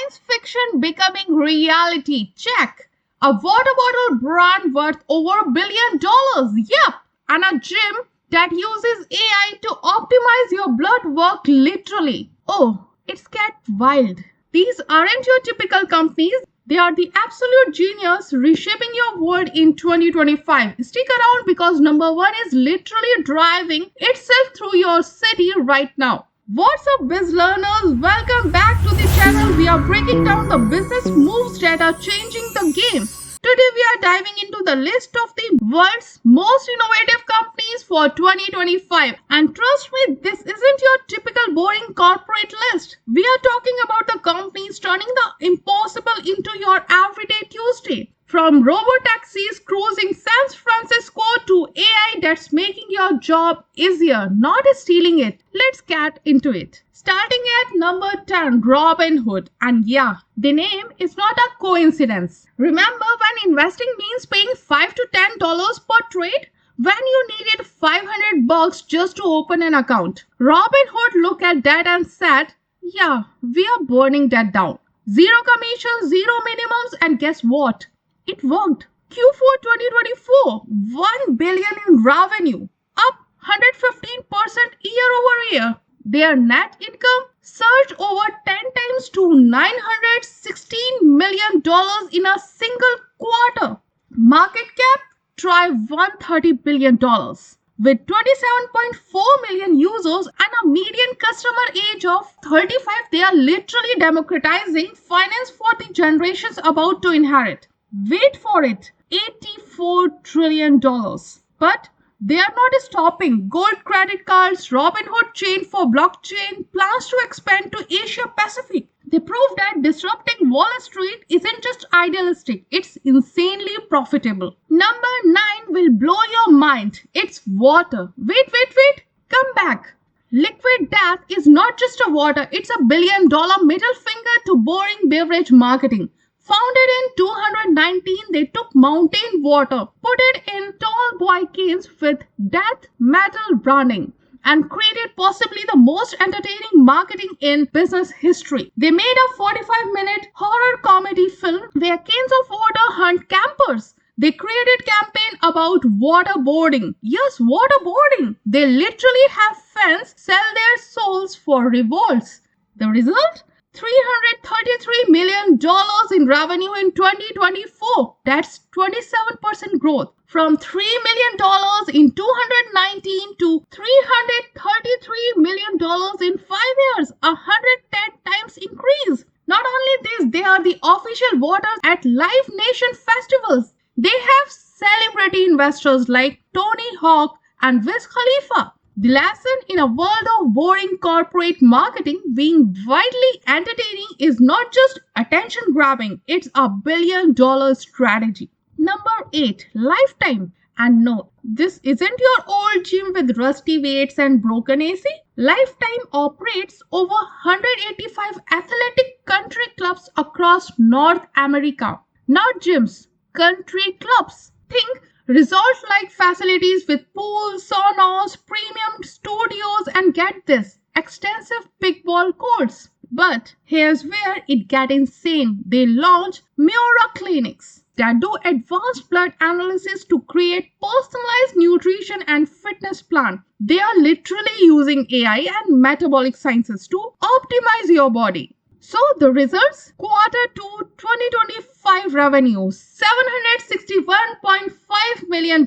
Science fiction becoming reality. Check. A water bottle brand worth over $1 billion. Yep. And a gym that uses AI to optimize your blood work literally. Oh, it's get wild. These aren't your typical companies. They are the absolute genius reshaping your world in 2025. Stick around because number one is literally driving itself through your city right now. What's up, biz learners? Welcome back to the channel. We are breaking down the business moves that are changing the game. Today we are diving into the list of the world's most innovative companies for 2025. And trust me, this isn't your typical boring corporate list. We are talking about the companies turning the impossible into your everyday Tuesday. From Robotaxis cruising San Francisco to AI that's making your job easier, not stealing it. Let's get into it. Starting at number 10, Robinhood. And yeah, the name is not a coincidence. Remember when investing means paying $5 to $10 per trade? When you needed $500 just to open an account. Robinhood looked at that and said, yeah, we are burning that down. Zero commissions, zero minimums, and guess what? It worked. Q4 2024, $1 billion in revenue, up 115% year over year. Their net income surged over 10 times to $916 million in a single quarter. Market cap thrived $130 billion. With 27.4 million users and a median customer age of 35, they are literally democratizing finance for the generations about to inherit. Wait for it, $84 trillion. But they are not stopping. Gold credit cards, Robinhood chain for blockchain plans to expand to Asia Pacific. They prove that disrupting Wall Street isn't just idealistic, it's insanely profitable. Number 9 will blow your mind. It's water. Wait. Come back. Liquid death is not just a water, it's a $1 billion middle finger to boring beverage marketing. Founded in 219, they took mountain water, put it in tall boy cans with death metal branding, and created possibly the most entertaining marketing in business history. They made a 45-minute horror comedy film where cans of water hunt campers. They created campaign about waterboarding. Yes, waterboarding. They literally have fans sell their souls for revolts. The result? $333 million in revenue in 2024. That's 27% growth. From $3 million in 2019 to $333 million in 5 years. 110 times increase. Not only this, they are the official voters at Live Nation festivals. They have celebrity investors like Tony Hawk and Wiz Khalifa. The lesson in a world of boring corporate marketing, being widely entertaining is not just attention grabbing, it's a $1 billion strategy. Number 8, Lifetime. And no, this isn't your old gym with rusty weights and broken AC. Lifetime operates over 185 athletic country clubs across North America. Not gyms, country clubs. Think resort-like facilities with pools, saunas, premium studios, and get this, extensive pickleball courts. But here's where it gets insane. They launch Miura clinics that do advanced blood analysis to create personalized nutrition and fitness plan. They are literally using AI and metabolic sciences to optimize your body. So the results, quarter 2 2025 revenue, $761.5 million,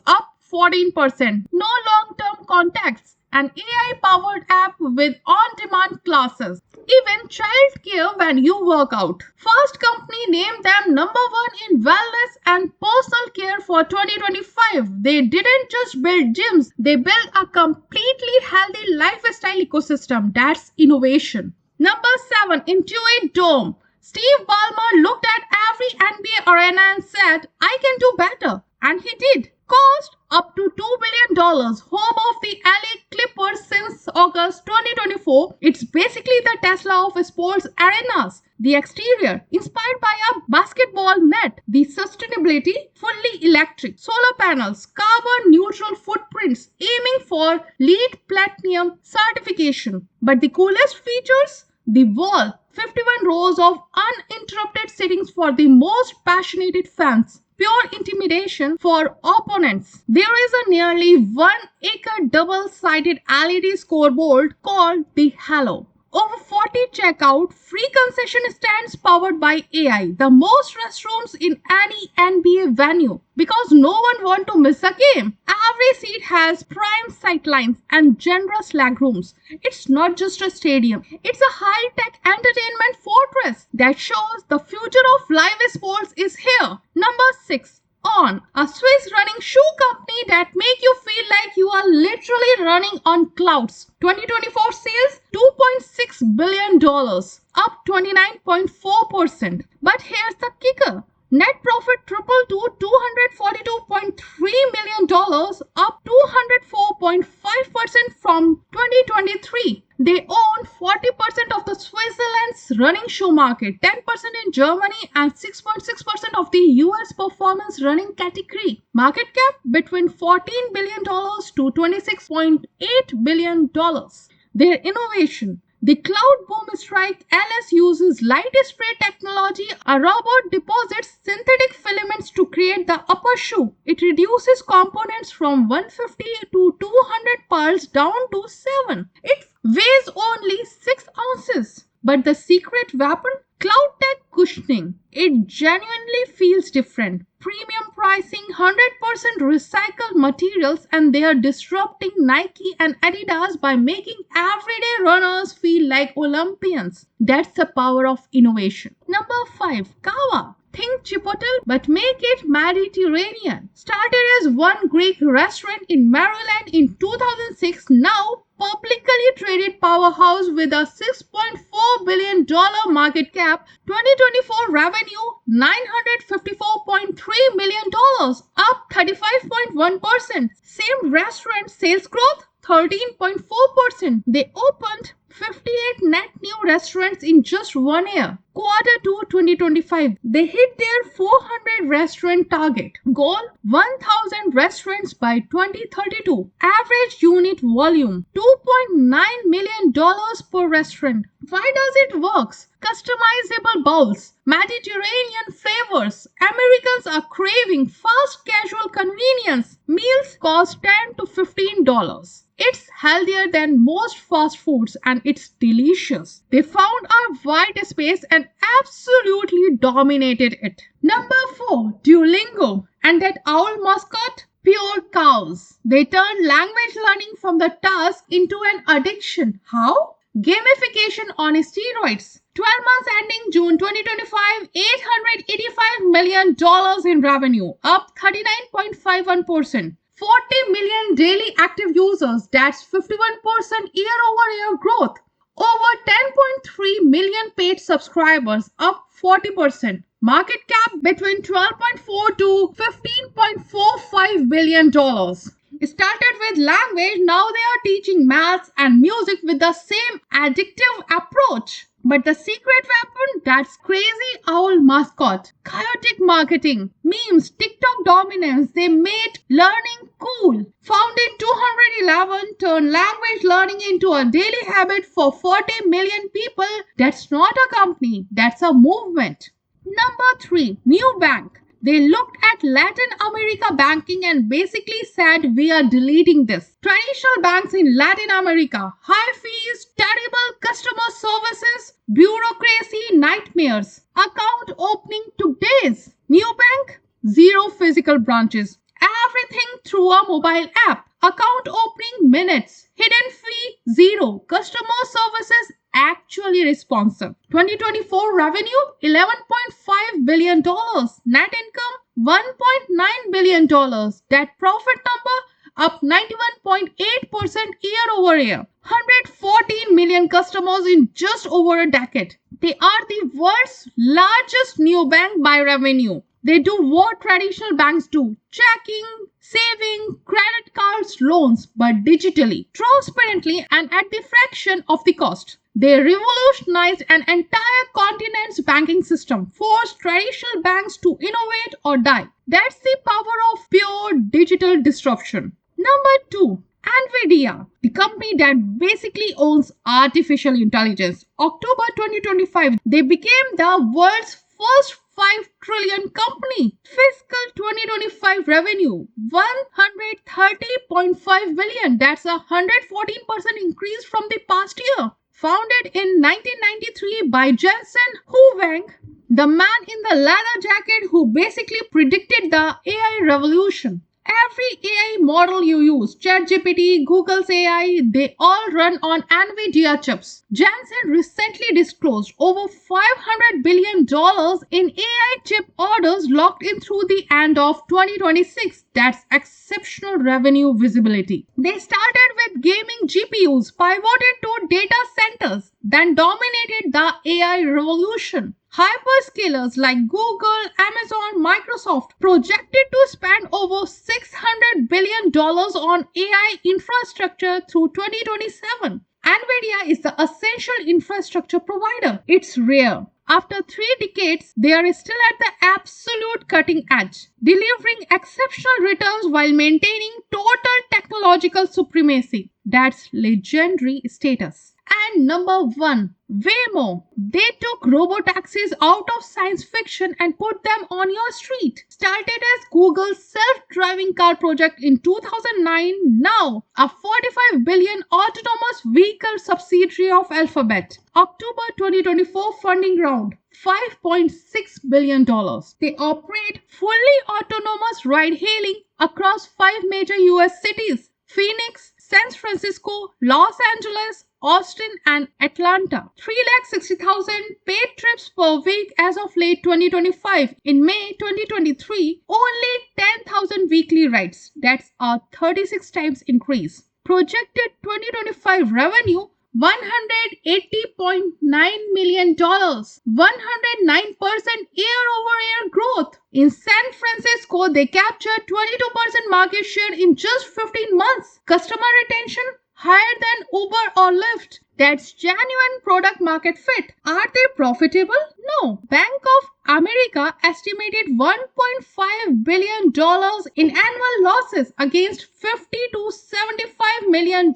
up 14%. No long-term contacts. An AI-powered app with on-demand classes. Even childcare when you work out. Fast Company named them number 1 in wellness and personal care for 2025. They didn't just build gyms, they built a completely healthy lifestyle ecosystem. That's innovation. Number 7, Intuit Dome. Steve Ballmer looked at every NBA arena and said, I can do better. And he did. Cost up to $2 billion. Home of the LA Clippers since August 2024. It's basically the Tesla of sports arenas. The exterior, inspired by a basketball net. The sustainability, fully electric. Solar panels, carbon neutral footprints, aiming for LEED Platinum certification. But the coolest features? The Wall, 51 rows of uninterrupted sittings for the most passionate fans. Pure intimidation for opponents. There is a nearly 1-acre double-sided LED scoreboard called the Halo. Over 40 checkout free concession stands powered by AI. The most restrooms in any NBA venue. Because no one wants to miss a game. Every seat has prime sightlines and generous leg rooms. It's not just a stadium. It's a high-tech entertainment fortress that shows the future of live sports is here. Number 6. On, a Swiss running shoe company that make you feel like you are literally running on clouds. 2024 sales $2.6 billion, up 29.4%. But here's the kicker. Net profit tripled to $242.3 million, up 204.5% from 2023. They own 40% of the Switzerland's running shoe market, 10% in Germany, and 6.6% of the US performance running category. Market cap between $14 billion to $26.8 billion. Their innovation. The cloud boom strike LS uses light spray technology. A robot deposits synthetic filaments to create the upper shoe. It reduces components from 150 to 200 pearls down to 7. It weighs only 6 ounces. But the secret weapon? Cloud tech cushioning. It genuinely feels different. Premium pricing, 100% recycled materials, and they are disrupting Nike and Adidas by making everyday runners feel like Olympians. That's the power of innovation. Number 5. Cava. Think Chipotle, but make it Mediterranean. Started as one Greek restaurant in Maryland in 2006, now publicly traded powerhouse with a $6.4 billion market cap, 2024 revenue $954.3 million, up 35.1%. Same restaurant sales growth 13.4%. They opened 58 net new restaurants in just 1 year. Q2 2025, they hit their 400 restaurant target. Goal 1,000 restaurants by 2032. Average unit volume $2.9 million per restaurant. Why does it work? Customizable bowls, Mediterranean flavors. Americans are craving fast casual convenience. Meals cost $10 to $15. It's healthier than most fast foods and it's delicious. They found a white space and absolutely dominated it. Number 4. Duolingo. And that owl mascot? Pure cows. They turned language learning from the task into an addiction. How? Gamification on steroids. 12 months ending June 2025, $885 million in revenue, up 39.51%. 40 million daily active users, that's 51% year-over-year growth. Over 10.3 million paid subscribers, up 40%. Market cap between 12.4 to $15.45 billion. Started with language, now they are teaching maths and music with the same addictive approach. But the secret weapon, that's crazy owl mascot. Chaotic marketing, memes, TikTok dominance, they made learning cool. Founded 211, turned language learning into a daily habit for 40 million people. That's not a company, that's a movement. Number 3, Nubank. They looked at Latin America banking and basically said, we are deleting this. Traditional banks in Latin America, high fees, terrible customer services, bureaucracy nightmares. Account opening took days. Nubank, 0 physical branches. Everything through a mobile app. Account opening minutes. Hidden fee 0. Customer services actually responsive. 2024 revenue $11.5 billion. Net income $1.9 billion. That profit number up 91.8% year over year. 114 million customers in just over a decade. They are the world's largest neobank by revenue. They do what traditional banks do. Checking, saving, credit cards, loans, but digitally, transparently, and at the fraction of the cost. They revolutionized an entire continent's banking system, forced traditional banks to innovate or die. That's the power of pure digital disruption. Number 2. NVIDIA, the company that basically owns artificial intelligence. October 2025, they became the world's first 5 trillion company. Fiscal 2025 revenue 130.5 billion. That's a 114% increase from the past year. Founded in 1993 by Jensen Huang, the man in the leather jacket who basically predicted the AI revolution. Every AI model you use, ChatGPT, Google's AI, they all run on NVIDIA chips. Jensen recently disclosed over $500 billion in AI chip orders locked in through the end of 2026. That's exceptional revenue visibility. They started with gaming GPUs, pivoted to data centers, then dominated the AI revolution. Hyperscalers like Google, Amazon, Microsoft projected to spend over $600 billion on AI infrastructure through 2027. NVIDIA is the essential infrastructure provider. It's rare. After 3 decades, they are still at the absolute cutting edge, delivering exceptional returns while maintaining total technological supremacy. That's legendary status. And number 1, Waymo. They took Robotaxis out of science fiction and put them on your street. Started as Google's self-driving car project in 2009, now a $45 billion autonomous vehicle subsidiary of Alphabet. October 2024 funding round. $5.6 billion. They operate fully autonomous ride-hailing across 5 major US cities: Phoenix, San Francisco, Los Angeles, Austin and Atlanta. 360,000 paid trips per week as of late 2025. In May 2023, only 10,000 weekly rides. That's a 36 times increase. Projected 2025 revenue $180.9 million, 109% year-over-year growth. In San Francisco, they captured 22% market share in just 15 months. Customer retention higher than Uber or Lyft. That's genuine product market fit. Are they profitable? No. Bank of America estimated $1.5 billion in annual losses against $50 to $75 million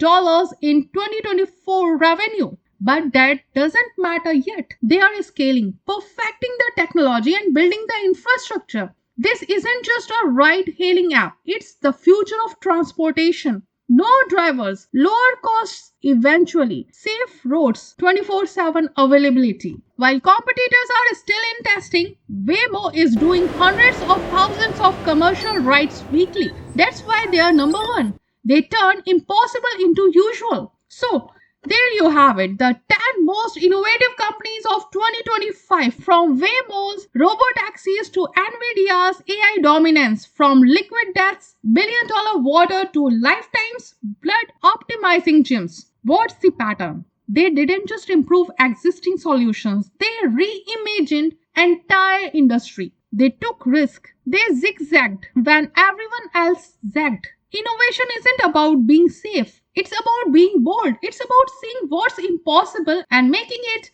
in 2024 revenue. But that doesn't matter yet. They are scaling, perfecting the technology and building the infrastructure. This isn't just a ride-hailing app. It's the future of transportation. No drivers, lower costs eventually, safe roads, 24/7 availability. While competitors are still in testing, Waymo is doing hundreds of thousands of commercial rides weekly. That's why they are number 1. They turn impossible into usual. So, there you have it, the 10 most innovative companies of 2025, from Waymo's Robotaxis to NVIDIA's AI dominance, from liquid deaths, billion-dollar water to lifetime's blood optimizing gyms. What's the pattern? They didn't just improve existing solutions, they reimagined entire industry. They took risk. They zigzagged when everyone else zagged. Innovation isn't about being safe. It's about being bold. It's about seeing what's impossible and making it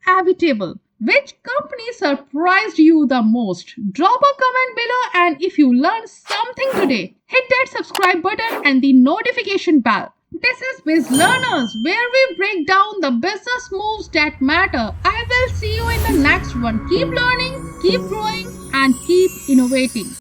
inevitable. Which company surprised you the most? Drop a comment below, and if you learned something today, hit that subscribe button and the notification bell. This is Biz Learners, where we break down the business moves that matter. I will see you in the next one. Keep learning, keep growing, and keep innovating.